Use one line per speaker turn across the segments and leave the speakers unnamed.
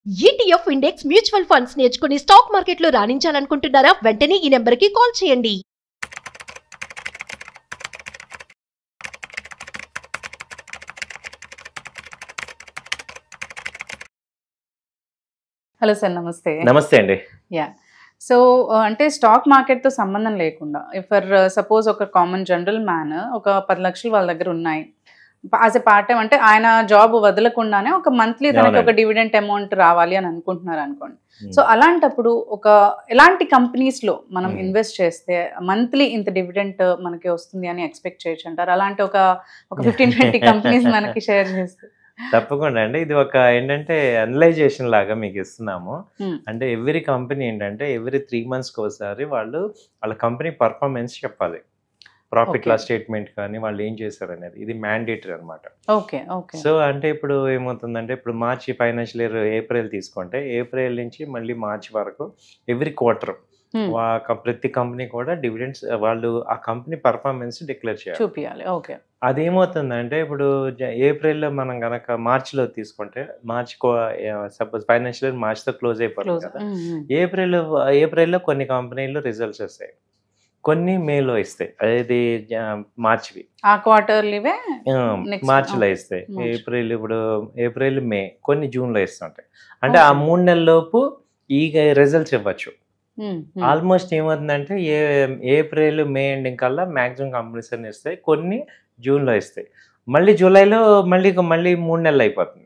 ETF index mutual funds నేర్చుకుని stock మార్కెట్లో రాణించాలనుకుంటున్నారా? వెంటనే ఈ నెంబర్కి కాల్ చేయండి.
హలో సార్, నమస్తే.
నమస్తే అండి.
యా సో అంటే స్టాక్ మార్కెట్తో సంబంధం లేకుండా ఫర్ సపోజ్ ఒక కామన్ జనరల్ మ్యాన్ ఒక 10 లక్షలు వాళ్ళ దగ్గర ఉన్నాయి, యాజ్ ఎ పార్ట్ టైం అంటే ఆయన జాబ్ వదలకుండానే ఒక మంత్లీ తనకి ఒక డివిడెంట్ అమౌంట్ రావాలి అని అనుకుంటున్నారు అనుకోండి. సో అలాంటప్పుడు ఒక ఎలాంటి కంపెనీస్లో మనం ఇన్వెస్ట్ చేస్తే మంత్లీ ఇంత డివిడెంట్ మనకి వస్తుంది అని ఎక్స్పెక్ట్ చేయొచ్చు అంటారు? అలాంటి ఒక 15-20 కంపెనీస్ మనకి షేర్ చేస్తే.
తప్పకుండా అండి. ఇది ఒక ఏంటంటే అనలైజేషన్ లాగా మీకు ఇస్తున్నాము. అంటే ఎవ్రీ కంపెనీ ఏంటంటే ఎవ్రీ 3 monthsకి ఒకసారి వాళ్ళ కంపెనీ పర్ఫార్మెన్స్ చెప్పాలి. ప్రాఫిట్ లాస్ స్టేట్మెంట్ కానీ వాళ్ళు ఏం చేశారు అనేది, ఇది మ్యాండేటరీ అనమాట.
Okay okay.
సో అంటే ఇప్పుడు ఏమవుతుందంటే, ఇప్పుడు మార్చి ఫైనాన్షియల్ ఇయర్ ఏప్రిల్ తీసుకుంటే ఏప్రిల్ నుంచి మళ్ళీ మార్చి వరకు ఎవ్రీ క్వార్టర్ ప్రతి కంపెనీ కూడా డివిడెండ్స్ వాళ్ళు ఆ కంపెనీ పర్ఫార్మెన్స్ డిక్లేర్ చేయాలి,
చూపించాలి. ఓకే.
అదేమవుతుందంటే ఇప్పుడు ఏప్రిల్లో మనం కనుక మార్చిలో తీసుకుంటే సపోజ్ ఫైనాన్షియల్ ఇయర్ మార్చితో క్లోజ్ అయిపోతుంది కదా. ఏప్రిల్లో కొన్ని కంపెనీలు రిజల్ట్స్ వస్తాయి, కొన్ని మేలో ఇస్తాయి. అది మార్చివి
ఆ క్వార్టర్లీవే
మార్చిలో ఇస్తాయి. ఏప్రిల్ మే కొన్ని జూన్లో ఇస్తుంటాయి. అంటే ఆ 3 నెలల లోపు ఈ రిజల్ట్స్ ఇవ్వచ్చు. ఆల్మోస్ట్ ఏమవుతుందంటే ఏప్రిల్ మే ఎండింగ్ కల్లా మ్యాక్సిమం కంపెనీస్ అని ఇస్తాయి, కొన్ని జూన్లో ఇస్తాయి, మళ్ళీ జూలైలో మళ్ళీ 3 నెలలు అయిపోతుంది.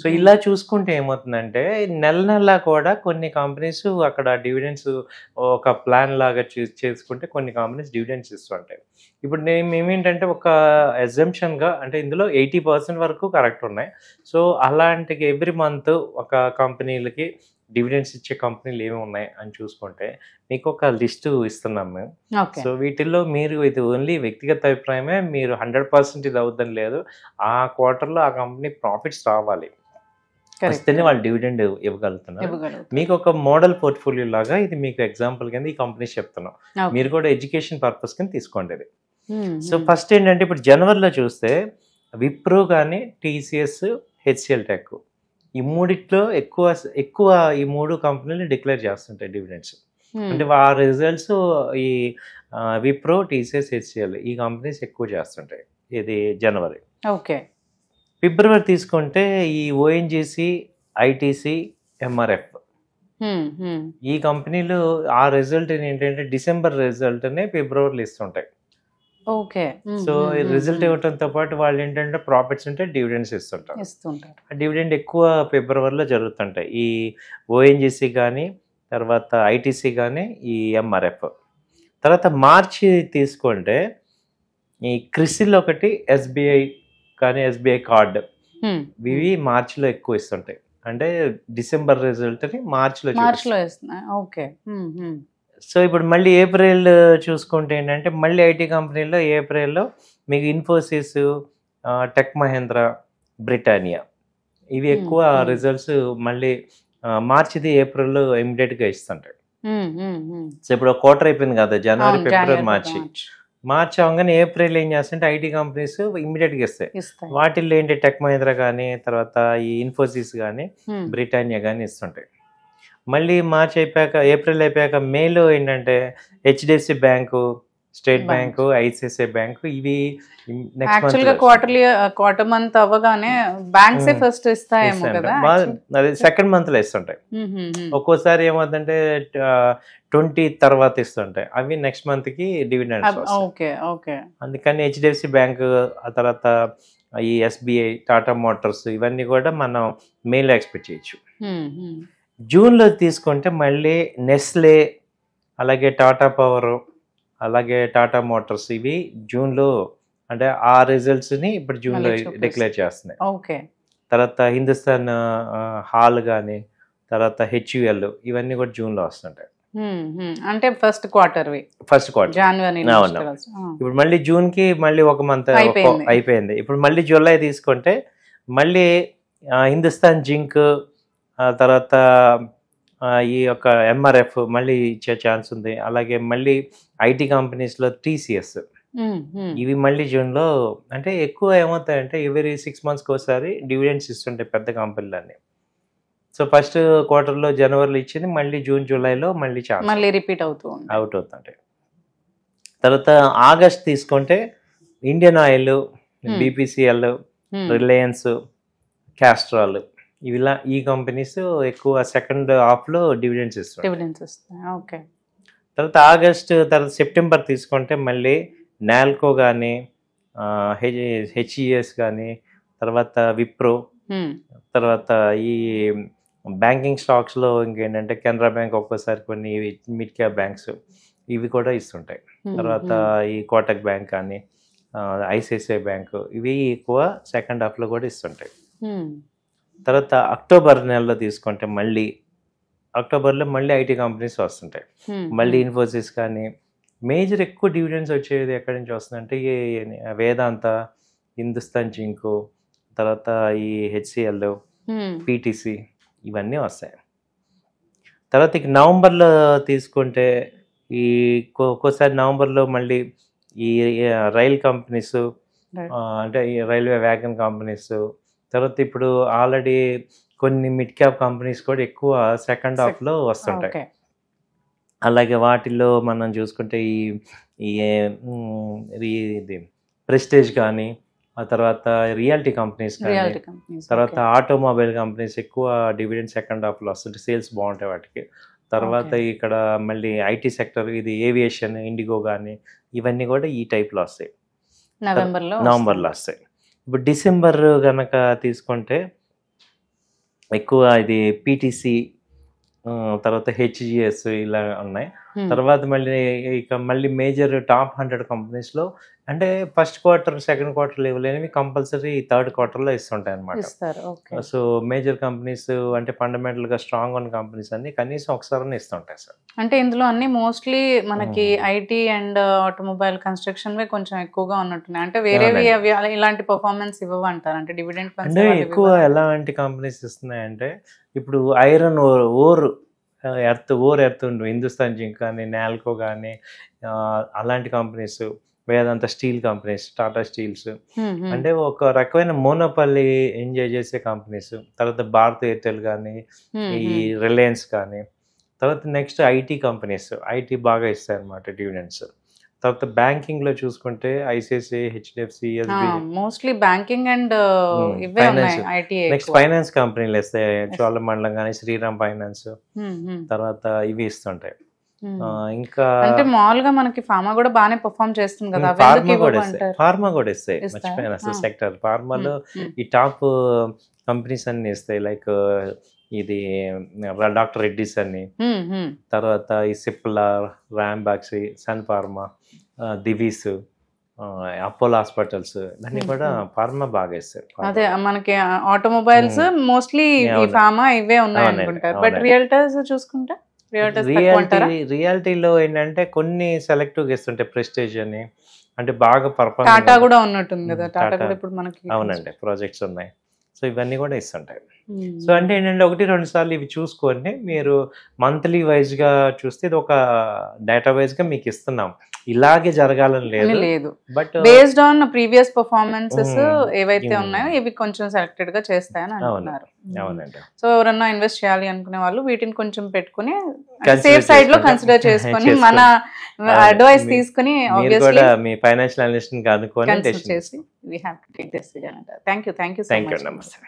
సో ఇలా చూసుకుంటే ఏమవుతుందంటే నెల కూడా కొన్ని కంపెనీస్ అక్కడ డివిడెండ్స్ ఒక ప్లాన్ లాగా చేసుకుంటే కొన్ని కంపెనీస్ డివిడెండ్స్ ఇస్తుంటాయి. ఇప్పుడు మేమేంటంటే ఒక అజంప్షన్గా అంటే ఇందులో 80% వరకు కరెక్ట్ ఉన్నాయి. సో అలాంటి ఎవ్రీ మంత్ ఒక కంపెనీలకి డివిడెండ్స్ ఇచ్చే కంపెనీలు ఏమి ఉన్నాయి అని చూసుకుంటే మీకు ఒక లిస్టు ఇస్తున్నాం మేము. సో వీటిల్లో మీరు ఇది ఓన్లీ వ్యక్తిగత అభిప్రాయమే, మీరు 100% ఇది అవుద్దని లేదు. ఆ క్వార్టర్లో ఆ కంపెనీ ప్రాఫిట్స్ రావాలి, వస్తేనే వాళ్ళు డివిడెండ్ ఇవ్వగలుగుతున్నారు. మీకు ఒక మోడల్ పోర్ట్ఫోలియో లాగా ఇది మీకు ఎగ్జాంపుల్ కింద ఈ కంపెనీస్ చెప్తున్నాం. మీరు కూడా ఎడ్యుకేషన్ పర్పస్ కింద తీసుకోండి ఇది. సో ఫస్ట్ ఏంటంటే ఇప్పుడు జనవరిలో చూస్తే విప్రో కానీ టీసీఎస్ హెచ్సిఎల్ టెక్ ఈ మూడిట్లో ఎక్కువ ఈ 3 కంపెనీలు డిక్లేర్ చేస్తుంటాయి డివిడెండ్స్. అంటే ఆ రిజల్ట్స్ ఈ విప్రో టీసీఎస్ హెచ్సిఎల్ ఈ కంపెనీస్ ఎక్కువ చేస్తుంటాయి ఇది జనవరి.
ఓకే.
ఫిబ్రవరి తీసుకుంటే ఈ ఓఎన్జీసీ ఐటీసీ ఎంఆర్ఎఫ్ ఈ కంపెనీలు ఆ రిజల్ట్ ఏంటంటే డిసెంబర్ రిజల్ట్నే ఫిబ్రవరిలో ఇస్తుంటాయి.
ఓకే.
సో రిజల్ట్ ఇవ్వడంతో పాటు వాళ్ళు ఏంటంటే ప్రాఫిట్స్ ఉంటే డివిడెండ్స్ ఇస్తుంటారు. ఆ డివిడెండ్ ఎక్కువ ఫిబ్రవరిలో జరుగుతుంటాయి ఈ ఓఎన్జీసీ కానీ, తర్వాత ఐటీసీ కానీ, ఈ ఎంఆర్ఎఫ్. తర్వాత మార్చి తీసుకుంటే ఈ క్రిసిల్ ఒకటి, ఎస్బీఐ కానీ ఎస్బీఐ కార్డ్ ఇవి మార్చిలో ఎక్కువ ఇస్తుంటాయి. అంటే డిసెంబర్ రిజల్ట్ని మార్చిలో
ఇస్తున్నాయి. ఓకే.
సో ఇప్పుడు మళ్ళీ ఏప్రిల్ చూసుకుంటే ఏంటంటే మళ్ళీ ఐటీ కంపెనీలో ఏప్రిల్లో మీకు ఇన్ఫోసిస్, టెక్ మహేంద్ర, బ్రిటానియా ఇవి ఎక్కువ రిజల్ట్స్ మళ్ళీ మార్చిది ఏప్రిల్లో ఇమ్మీడియట్గా ఇస్తుంటాయి. సో ఇప్పుడు క్వార్టర్ అయిపోయింది కదా, జనవరి ఫిబ్రవరి మార్చి అవగానే ఏప్రిల్ ఏం చేస్తుంటే ఐటీ కంపెనీస్ ఇమ్మీడియట్గా ఇస్తాయి. వాటిల్లో ఏంటి టెక్ మహేంద్ర కానీ, తర్వాత ఈ ఇన్ఫోసిస్ కానీ, బ్రిటానియా కానీ ఇస్తుంటాయి. మళ్ళీ మార్చ్ అయిపోయాక ఏప్రిల్ అయిపోయాక మేలో ఏంటంటే HDFC bank, state bank, ICICI bank ఇవి నెక్స్ట్
క్వార్టర్ మంత్ అవ్వగానే బ్యాంక్స్ ఫస్ట్ ఇస్తాయేమో కదా,
అది సెకండ్ మంత్లో ఇస్తుంటాయి. ఒక్కోసారి ఏమవుతుందంటే 20 తర్వాత ఇస్తుంటాయి, అవి నెక్స్ట్ మంత్కి డివిడెండ్స్. అందుకని హెచ్డిఎఫ్సి బ్యాంకు, ఆ తర్వాత ఈ ఎస్బీఐ, టాటా మోటార్స్ ఇవన్నీ కూడా మనం మేలో ఎక్స్పెక్ట్ చేయొచ్చు. జూన్లో తీసుకుంటే మళ్ళీ నెస్లే, అలాగే టాటా పవర్, అలాగే టాటా మోటార్స్ ఇవి జూన్లో అంటే ఆ రిజల్ట్స్ని ఇప్పుడు జూన్లో డిక్లేర్ చేస్తున్నాయి. తర్వాత హిందుస్థాన్ హాల్ కానీ, తర్వాత హెచ్యుఎల్ ఇవన్నీ కూడా జూన్లో వస్తుంటాయి.
అంటే ఫస్ట్ క్వార్టర్ జనవరి.
ఇప్పుడు మళ్ళీ జూన్కి మళ్ళీ ఒక మంత్ అయిపోయింది. ఇప్పుడు మళ్ళీ జూలై తీసుకుంటే మళ్ళీ హిందుస్థాన్ జింక్, తర్వాత ఈ యొక్క ఎంఆర్ఎఫ్ మళ్ళీ ఇచ్చే ఛాన్స్ ఉంది. అలాగే మళ్ళీ ఐటీ కంపెనీస్లో టీసీఎస్ ఇవి మళ్ళీ జూన్లో. అంటే ఎక్కువ ఏమవుతాయంటే ఎవ్రీ 6 monthsకి ఒకసారి డివిడెండ్స్ ఇస్తుంటాయి పెద్ద కంపెనీలన్నీ. సో ఫస్ట్ క్వార్టర్లో జనవరిలో ఇచ్చింది మళ్ళీ జూన్ జూలైలో మళ్ళీ ఛాన్స్
మళ్ళీ రిపీట్ అవుతూ ఉంది.
అవుట్ అవుతుంటాయి. తర్వాత ఆగస్ట్ తీసుకుంటే Indian oil, BPCL, Reliance, Castrol ఇవిలా ఈ కంపెనీస్ ఎక్కువ సెకండ్ హాఫ్లో డివిడెండ్స్ ఇస్తాయి.
డివిడెండ్స్ వస్తాయి. ఓకే.
తర్వాత ఆగస్ట్ తర్వాత సెప్టెంబర్ తీసుకుంటే మళ్ళీ నాల్కో కానీ, హెచ్ఈఎస్ కానీ, తర్వాత విప్రో, తర్వాత ఈ బ్యాంకింగ్ స్టాక్స్లో ఇంకేంటంటే కెనరా బ్యాంక్ ఒక్కోసారి కొన్ని మిడ్ క్యాప్ బ్యాంక్స్ ఇవి కూడా ఇస్తుంటాయి. తర్వాత ఈ కోటక్ బ్యాంక్ కానీ, ఐసిఐసిఐ బ్యాంక్ ఇవి ఎక్కువ సెకండ్ హాఫ్లో కూడా ఇస్తుంటాయి. తర్వాత అక్టోబర్ నెలలో తీసుకుంటే మళ్ళీ అక్టోబర్లో మళ్ళీ ఐటీ కంపెనీస్ వస్తుంటాయి. మళ్ళీ ఇన్ఫోసిస్ కానీ మేజర్ ఎక్కువ డివిడెండ్స్ వచ్చేది ఎక్కడి నుంచి వస్తుందంటే వేదాంత, హిందుస్థాన్ జింక్, తర్వాత ఈ హెచ్సిఎల్, పిటిసి ఇవన్నీ వస్తాయి. తర్వాత ఇక నవంబర్లో తీసుకుంటే ఈ ఒక్కోసారి నవంబర్లో మళ్ళీ ఈ రైల్ కంపెనీస్ అంటే ఈ రైల్వే వ్యాగన్ కంపెనీస్, తర్వాత ఇప్పుడు ఆల్రెడీ కొన్ని మిడ్ క్యాప్ కంపెనీస్ కూడా ఎక్కువ సెకండ్ హాఫ్లో వస్తుంటాయి. అలాగే వాటిల్లో మనం చూసుకుంటే ఇది ప్రెస్టేజ్ కానీ, ఆ తర్వాత రియాలిటీ కంపెనీస్ కానీ, తర్వాత ఆటోమొబైల్ కంపెనీస్ ఎక్కువ డివిడెండ్ సెకండ్ హాఫ్లో వస్తుంటాయి, సేల్స్ బాగుంటాయి వాటికి. తర్వాత ఇక్కడ మళ్ళీ ఐటీ సెక్టర్ ఇది ఏవియేషన్, ఇండిగో కానీ ఇవన్నీ కూడా ఈ టైప్లో వస్తాయి, నవంబర్లో వస్తాయి. ఇప్పుడు డిసెంబర్ కనుక తీసుకుంటే ఎక్కువ ఇది పిటిసి, తర్వాత హెచ్జిఎస్ ఇలా ఉన్నాయి. తర్వాత మళ్ళీ మేజర్ టాప్ 100 కంపెనీస్లో అంటే ఫస్ట్ క్వార్టర్ సెకండ్ క్వార్టర్ ఇవ్వలేనివి కంపల్సరీ థర్డ్ క్వార్టర్లో ఇస్తుంటాయి అనమాట. సో మేజర్ కంపెనీస్ అంటే ఫండమెంటల్గా స్ట్రాంగ్ ఉన్న కంపెనీస్ అన్ని కనీసం ఒకసారి ఇస్తుంటాయి సార్.
అంటే ఇందులో అన్ని మోస్ట్లీ మనకి ఐటీ అండ్ ఆటోమొబైల్ కన్స్ట్రక్షన్ కొంచెం ఎక్కువగా ఉన్నట్టున్నాయి. అంటే వేరేవి ఇలాంటి పర్ఫార్మెన్స్ ఇవ్వమంటారు అంటే డివిడెండ్
అంటే ఎక్కువ ఎలాంటి కంపెనీస్ ఇస్తున్నాయంటే ఇప్పుడు iron ore earth Hindustan zinc కానీ, నాల్కో కానీ అలాంటి కంపెనీస్, వేదాంత స్టీల్ కంపెనీస్, టాటా స్టీల్స్ అంటే ఒక రకమైన మోనోపల్లి ఎంజాయ్ చేసే కంపెనీస్. తర్వాత భారత్ ఎయిర్టెల్ కానీ, ఈ రిలయన్స్ కానీ, తర్వాత నెక్స్ట్ ఐటీ కంపెనీస్, ఐటీ బాగా ఇస్తాయి అన్నమాట డివిడెండ్స్. తర్వాత బ్యాంకింగ్ లో చూసుకుంటే ICICI, HDFC,
mostly banking and
next finance కంపెనీలు ఇస్తాయి, చోళమండలం కానీ, శ్రీరామ్ ఫైనాన్స్, తర్వాత ఇవి ఇస్తుంటాయి. ఇంకా
అంటే మామూలుగా మనకి ఫార్మా కూడా బాగానే పర్ఫార్మ్ చేస్తుంది కదా,
ఫార్మా కూడా ఇస్తాయి. మర్చిపోయాను అసలు సెక్టర్ ఫార్మాలో ఈ టాప్ కంపెనీస్ అన్ని ఇస్తాయి. లైక్ ఇది డాక్టర్ రెడ్డిస్ అని, తర్వాత ఈ సిప్లా, ర్యాంబాక్సీ, సన్ ఫార్మా, దివీస్, అపోలో హాస్పిటల్స్ ఇవన్నీ కూడా ఫార్మా బాగా ఇస్తాయి.
అదే మనకి ఆటోమొబైల్స్ మోస్ట్లీ ఫార్మా ఇవే ఉన్నాయి అనుకుంటారు. బట్ రియల్టర్స్ చూసుకుంటే
రియాలిటీలో ఏంటంటే కొన్ని సెలెక్టివ్ ఇస్తుంటాయి. ప్రెస్టేజ్ అని అంటే బాగా పర్ఫార్మెన్స్,
టాటా కూడా ఉన్నట్టుంది కదా, టాటా కూడా ఇప్పుడు మనకి
అవునండి ప్రాజెక్ట్స్ ఉన్నాయి. సో ఇవన్నీ కూడా ఇస్తుంటాయి. సో అంటే ఏంటంటే 1-2 సార్లు ఇవి చూసుకొని మీరు మంత్లీ వైజ్ గా చూస్తే ఇది ఒక డేటా వైజ్ గా మీకు ఇస్తున్నాం, ఇలాగే జరగాలని లేదు. But
based on previous performances ఏవైతే ఉన్నాయో ఇవి కొంచెం సెలెక్టెడ్ గా చేస్తాయని అంటున్నారు.
అవునండి.
సో ఎవరన్నా ఇన్వెస్ట్ చేయాలి అనుకునే వాళ్ళు వీటిని కొంచెం పెట్టుకుని సేఫ్ సైడ్ లో కన్సిడర్ చేసుకొని మన అడ్వైస్ తీసుకుని ఆబ్వియస్లీ
మీ ఫైనాన్షియల్ అనలిస్ట్ ని కనుక్కొని
చేసి we have to take this decision. Thank you so much.
నమస్తే.